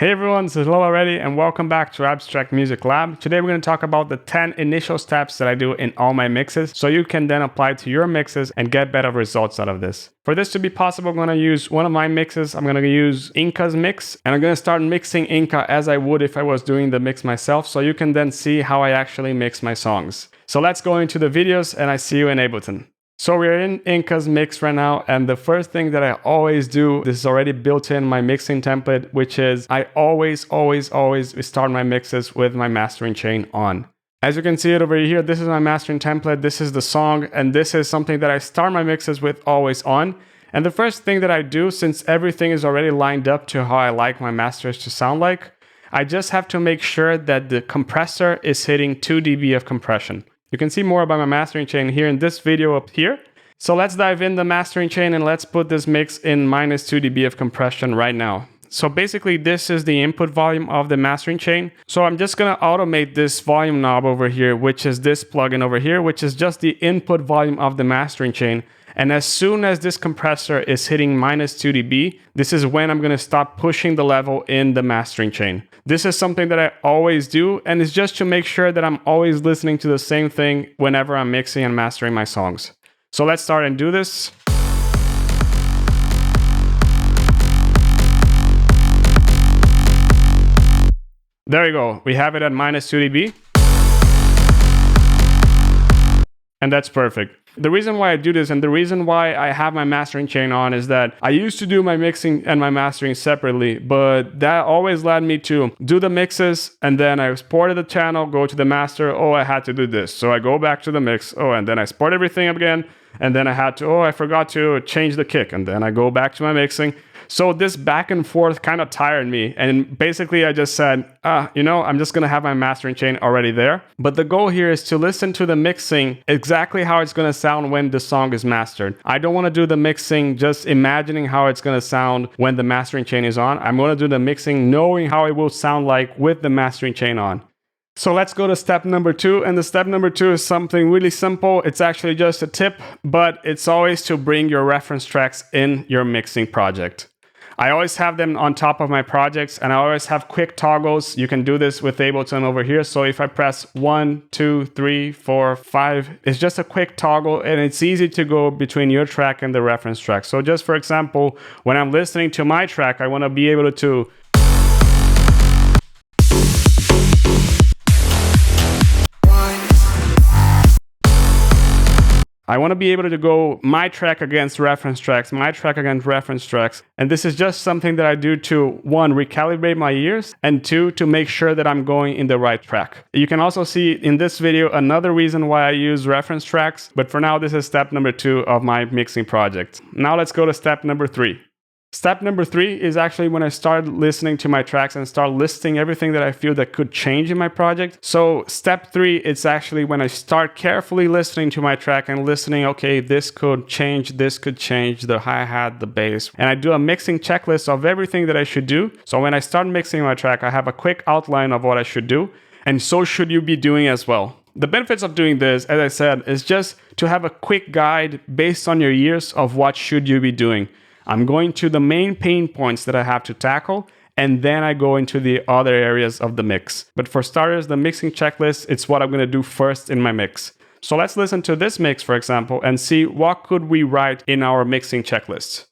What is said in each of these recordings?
Hey everyone, this is hello already and welcome back to Abstrakt Music Lab. Today we're going to talk about the 10 initial steps that I do in all my mixes so you can then apply to your mixes and get better results out of this. For this to be possible, I'm going to use one of my mixes. I'm going to use Inka's mix and I'm going to start mixing Inka as I would if I was doing the mix myself so you can then see how I actually mix my songs. So let's go into the videos and I see you in Ableton. So we're in Inka's mix right now, and the first thing that I always do, this is already built in my mixing template, which is I always start my mixes with my mastering chain on. As you can see it over here, this is my mastering template, this is the song, and this is something that I start my mixes with always on. And the first thing that I do, since everything is already lined up to how I like my masters to sound like, I just have to make sure that the compressor is hitting 2 dB of compression. You can see more about my mastering chain here in this video up here. So let's dive in the mastering chain and let's put this mix in minus 2 dB of compression right now. So basically this is the input volume of the mastering chain. So I'm just gonna automate this volume knob over here, which is this plugin over here, which is just the input volume of the mastering chain. And as soon as this compressor is hitting minus 2 dB, this is when I'm going to stop pushing the level in the mastering chain. This is something that I always do, and it's just to make sure that I'm always listening to the same thing whenever I'm mixing and mastering my songs. So let's start and do this. There you go. We have it at minus 2 dB. And that's perfect. The reason why I do this and the reason why I have my mastering chain on is that I used to do my mixing and my mastering separately, but that always led me to do the mixes and then I exported the channel, go to the master, oh, I had to do this. So I go back to the mix, oh, and then I export everything again, and then I had to, oh, I forgot to change the kick, and then I go back to my mixing. So this back and forth kind of tired me. And basically I just said, I'm just going to have my mastering chain already there. But the goal here is to listen to the mixing exactly how it's going to sound when the song is mastered. I don't want to do the mixing just imagining how it's going to sound when the mastering chain is on. I'm going to do the mixing knowing how it will sound like with the mastering chain on. So let's go to step number 2. And the step number 2 is something really simple. It's actually just a tip, but it's always to bring your reference tracks in your mixing project. I always have them on top of my projects and I always have quick toggles. You can do this with Ableton over here. So if I press 1, 2, 3, 4, 5, it's just a quick toggle and it's easy to go between your track and the reference track. So just for example, when I'm listening to my track, I want to be able to go my track against reference tracks, my track against reference tracks. And this is just something that I do to, 1, recalibrate my ears, and 2, to make sure that I'm going in the right track. You can also see in this video another reason why I use reference tracks, but for now this is step number 2 of my mixing project. Now let's go to step number 3. Step number 3 is actually when I start listening to my tracks and start listing everything that I feel that could change in my project. So step 3, it's actually when I start carefully listening to my track and listening, okay, this could change, the hi-hat, the bass. And I do a mixing checklist of everything that I should do. So when I start mixing my track, I have a quick outline of what I should do. And so should you be doing as well. The benefits of doing this, as I said, is just to have a quick guide based on your ears of what should you be doing. I'm going to the main pain points that I have to tackle, and then I go into the other areas of the mix. But for starters, the mixing checklist, it's what I'm going to do first in my mix. So let's listen to this mix, for example, and see what could we write in our mixing checklist.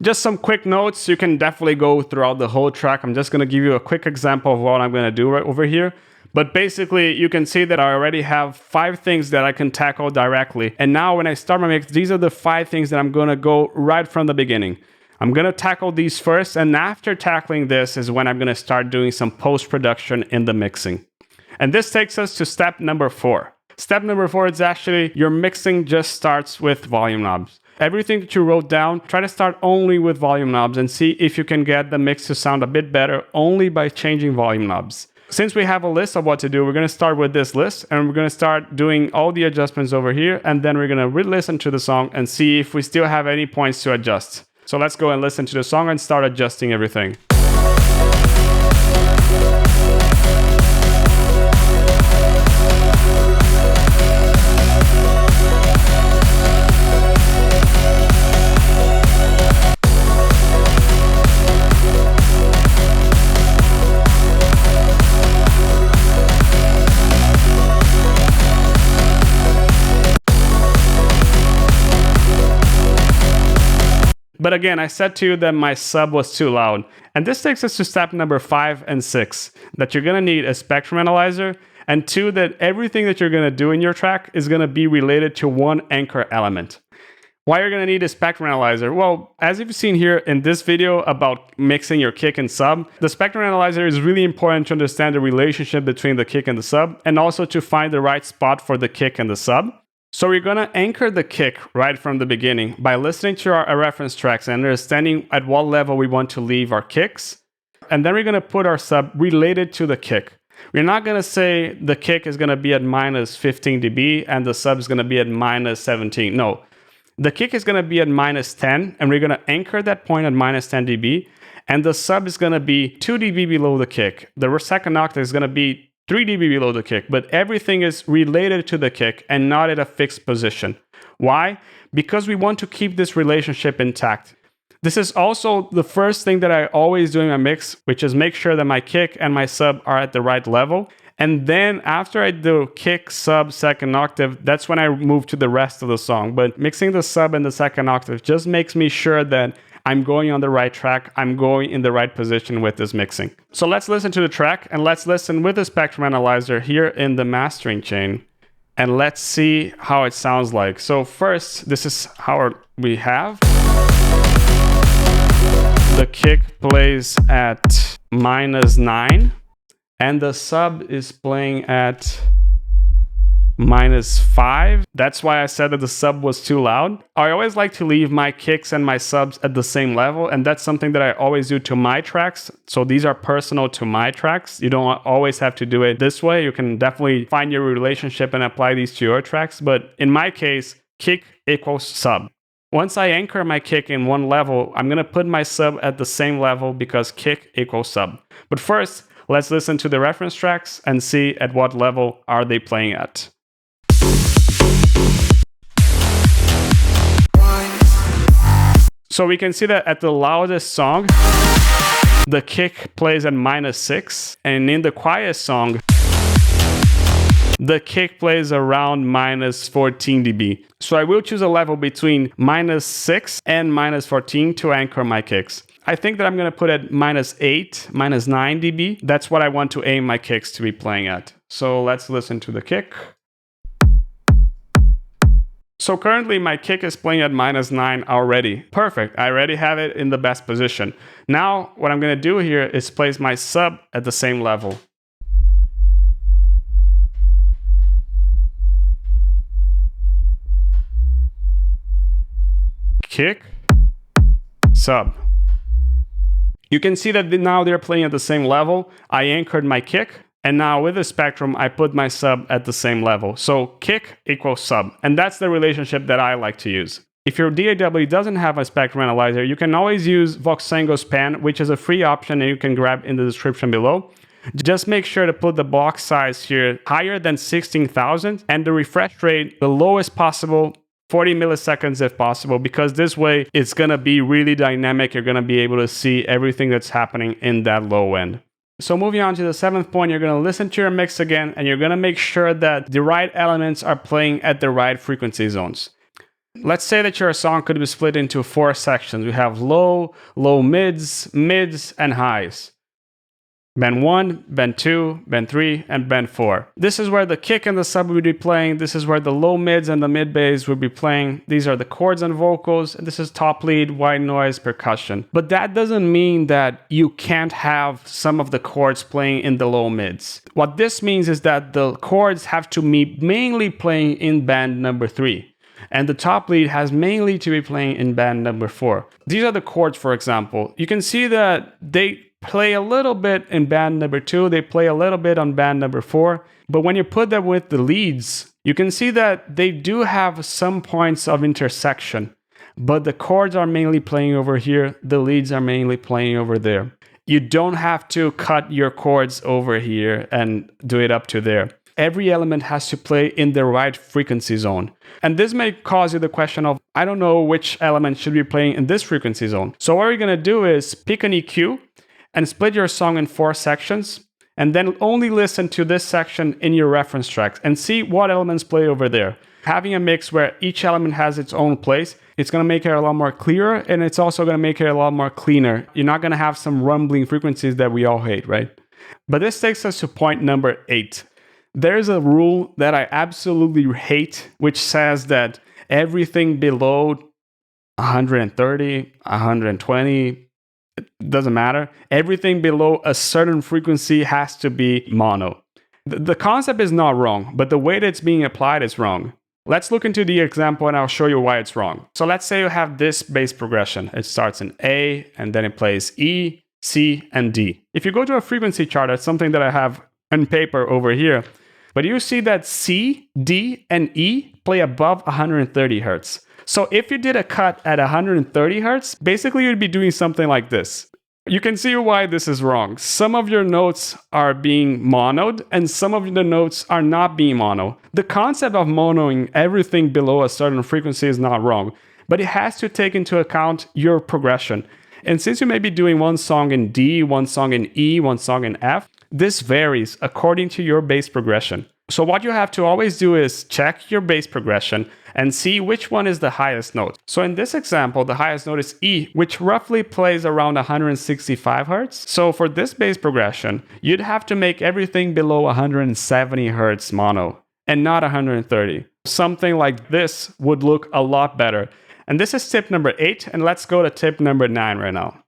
Just some quick notes. You can definitely go throughout the whole track. I'm just going to give you a quick example of what I'm going to do right over here. But basically, you can see that I already have 5 things that I can tackle directly. And now when I start my mix, these are the 5 things that I'm going to go right from the beginning. I'm going to tackle these first. And after tackling this is when I'm going to start doing some post-production in the mixing. And this takes us to step number 4. Step number 4 is actually your mixing just starts with volume knobs. Everything that you wrote down, try to start only with volume knobs and see if you can get the mix to sound a bit better only by changing volume knobs. Since we have a list of what to do, we're going to start with this list and we're going to start doing all the adjustments over here, and then we're going to re-listen to the song and see if we still have any points to adjust. So let's go and listen to the song and start adjusting everything. But again, I said to you that my sub was too loud. And this takes us to step number 5 and 6, that you're gonna need a spectrum analyzer, and 2, that everything that you're gonna do in your track is gonna be related to one anchor element. Why you're gonna need a spectrum analyzer? Well, as you've seen here in this video about mixing your kick and sub, the spectrum analyzer is really important to understand the relationship between the kick and the sub, and also to find the right spot for the kick and the sub. So we're going to anchor the kick right from the beginning by listening to our reference tracks and understanding at what level we want to leave our kicks. And then we're going to put our sub related to the kick. We're not going to say the kick is going to be at minus 15 dB and the sub is going to be at minus 17. No, the kick is going to be at minus 10 and we're going to anchor that point at minus 10 dB. And the sub is going to be 2 dB below the kick. The second octave is going to be 3 dB below the kick, but everything is related to the kick and not at a fixed position. Why? Because we want to keep this relationship intact. This is also the first thing that I always do in my mix, which is make sure that my kick and my sub are at the right level. And then after I do kick, sub, second octave, that's when I move to the rest of the song. But mixing the sub and the second octave just makes me sure that I'm going on the right track, I'm going in the right position with this mixing. So let's listen to the track and let's listen with the spectrum analyzer here in the mastering chain. And let's see how it sounds like. So first, this is how we have. The kick plays at minus 9 and the sub is playing at minus 5. That's why I said that the sub was too loud. I always like to leave my kicks and my subs at the same level, and that's something that I always do to my tracks. So these are personal to my tracks. You don't always have to do it this way. You can definitely find your relationship and apply these to your tracks. But in my case, kick equals sub. Once I anchor my kick in one level, I'm going to put my sub at the same level because kick equals sub. But first, let's listen to the reference tracks and see at what level are they playing at. So we can see that at the loudest song, the kick plays at minus 6, and in the quietest song, the kick plays around minus 14 dB. So I will choose a level between minus 6 and minus 14 to anchor my kicks. I think that I'm going to put at minus 8, minus 9 dB. That's what I want to aim my kicks to be playing at. So let's listen to the kick. So currently my kick is playing at minus 9 already. Perfect, I already have it in the best position. Now what I'm going to do here is place my sub at the same level. Kick, sub. You can see that now they're playing at the same level. I anchored my kick. And now with the spectrum, I put my sub at the same level. So kick equals sub. And that's the relationship that I like to use. If your DAW doesn't have a spectrum analyzer, you can always use Voxengo's pen, which is a free option and you can grab in the description below. Just make sure to put the box size here higher than 16,000 and the refresh rate the lowest possible, 40 milliseconds if possible, because this way it's going to be really dynamic. You're going to be able to see everything that's happening in that low end. So moving on to the 7th point, you're going to listen to your mix again and you're going to make sure that the right elements are playing at the right frequency zones. Let's say that your song could be split into 4 sections. We have low, low mids, mids, and highs. Band 1, band 2, band 3, and band 4. This is where the kick and the sub will be playing. This is where the low mids and the mid bass will be playing. These are the chords and vocals. And this is top lead, white noise, percussion. But that doesn't mean that you can't have some of the chords playing in the low mids. What this means is that the chords have to be mainly playing in band number 3. and the top lead has mainly to be playing in band number 4. These are the chords, for example. You can see that they play a little bit in band number 2, they play a little bit on band number 4, but when you put them with the leads, you can see that they do have some points of intersection, but the chords are mainly playing over here, the leads are mainly playing over there. You don't have to cut your chords over here and do it up to there. Every element has to play in the right frequency zone. And this may cause you the question of, I don't know which element should be playing in this frequency zone. So what we're gonna do is pick an EQ and split your song in 4 sections, and then only listen to this section in your reference tracks and see what elements play over there. Having a mix where each element has its own place, it's going to make it a lot more clearer, and it's also going to make it a lot more cleaner. You're not going to have some rumbling frequencies that we all hate, right? But this takes us to point number 8. There's a rule that I absolutely hate, which says that everything below 130, 120, it doesn't matter. Everything below a certain frequency has to be mono. The concept is not wrong, but the way that it's being applied is wrong. Let's look into the example and I'll show you why it's wrong. So let's say you have this bass progression. It starts in A and then it plays E, C, and D. If you go to a frequency chart, that's something that I have on paper over here, but you see that C, D, and E play above 130 Hertz. So if you did a cut at 130 Hertz, basically you'd be doing something like this. You can see why this is wrong. Some of your notes are being monoed and some of the notes are not being mono. The concept of monoing everything below a certain frequency is not wrong, but it has to take into account your progression. And since you may be doing one song in D, one song in E, one song in F, this varies according to your bass progression. So what you have to always do is check your bass progression and see which one is the highest note. So in this example, the highest note is E, which roughly plays around 165 Hertz. So for this bass progression, you'd have to make everything below 170 Hertz mono and not 130. Something like this would look a lot better. And this is tip number 8, and let's go to tip number 9 right now.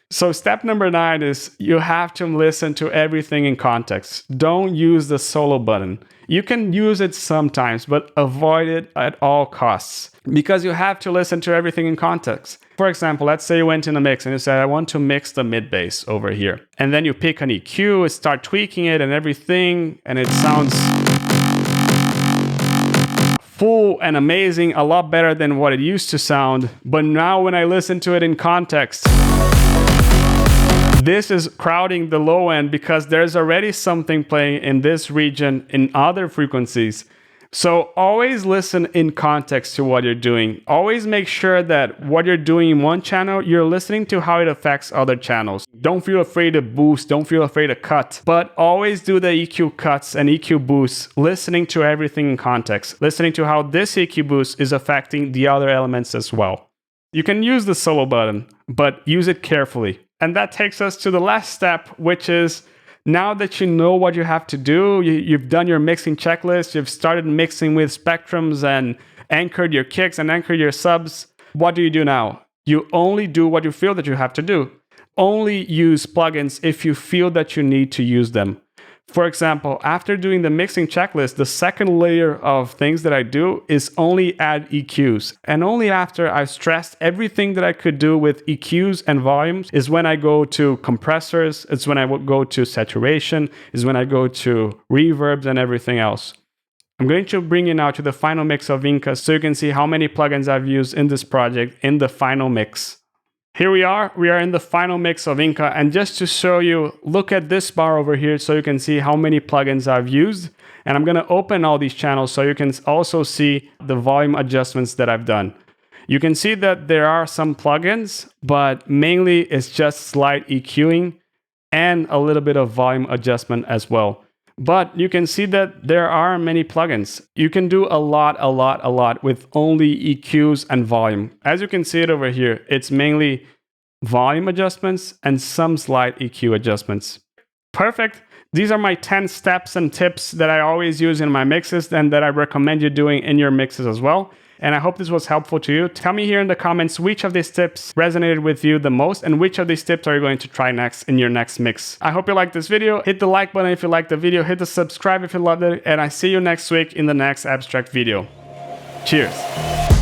So step number 9 is you have to listen to everything in context. Don't use the solo button. You can use it sometimes, but avoid it at all costs because you have to listen to everything in context. For example, let's say you went in a mix and you said, I want to mix the mid bass over here. And then you pick an EQ, start tweaking it and everything, and it sounds full and amazing, a lot better than what it used to sound. But now when I listen to it in context, this is crowding the low end because there's already something playing in this region in other frequencies. So always listen in context to what you're doing. Always make sure that what you're doing in one channel, you're listening to how it affects other channels. Don't feel afraid to boost, don't feel afraid to cut, but always do the EQ cuts and EQ boosts, listening to everything in context, listening to how this EQ boost is affecting the other elements as well. You can use the solo button, but use it carefully. And that takes us to the last step, which is now that you know what you have to do, you've done your mixing checklist, you've started mixing with spectrums and anchored your kicks and anchored your subs. What do you do now? You only do what you feel that you have to do. Only use plugins if you feel that you need to use them. For example, after doing the mixing checklist, the second layer of things that I do is only add EQs. And only after I've stressed everything that I could do with EQs and volumes is when I go to compressors, it's when I go to saturation, is when I go to reverbs and everything else. I'm going to bring you now to the final mix of Inca so you can see how many plugins I've used in this project in the final mix. Here we are in the final mix of Inca, and just to show you, look at this bar over here so you can see how many plugins I've used. And I'm gonna open all these channels so you can also see the volume adjustments that I've done. You can see that there are some plugins, but mainly it's just slight EQing and a little bit of volume adjustment as well. But you can see that there are many plugins. You can do a lot with only EQs and volume. As you can see it over here, it's mainly volume adjustments and some slight EQ adjustments. Perfect. These are my 10 steps and tips that I always use in my mixes and that I recommend you doing in your mixes as well. And I hope this was helpful to you. Tell me here in the comments which of these tips resonated with you the most and which of these tips are you going to try next in your next mix. I hope you liked this video. Hit the like button if you liked the video. Hit the subscribe if you loved it. And I see you next week in the next Abstrakt video. Cheers!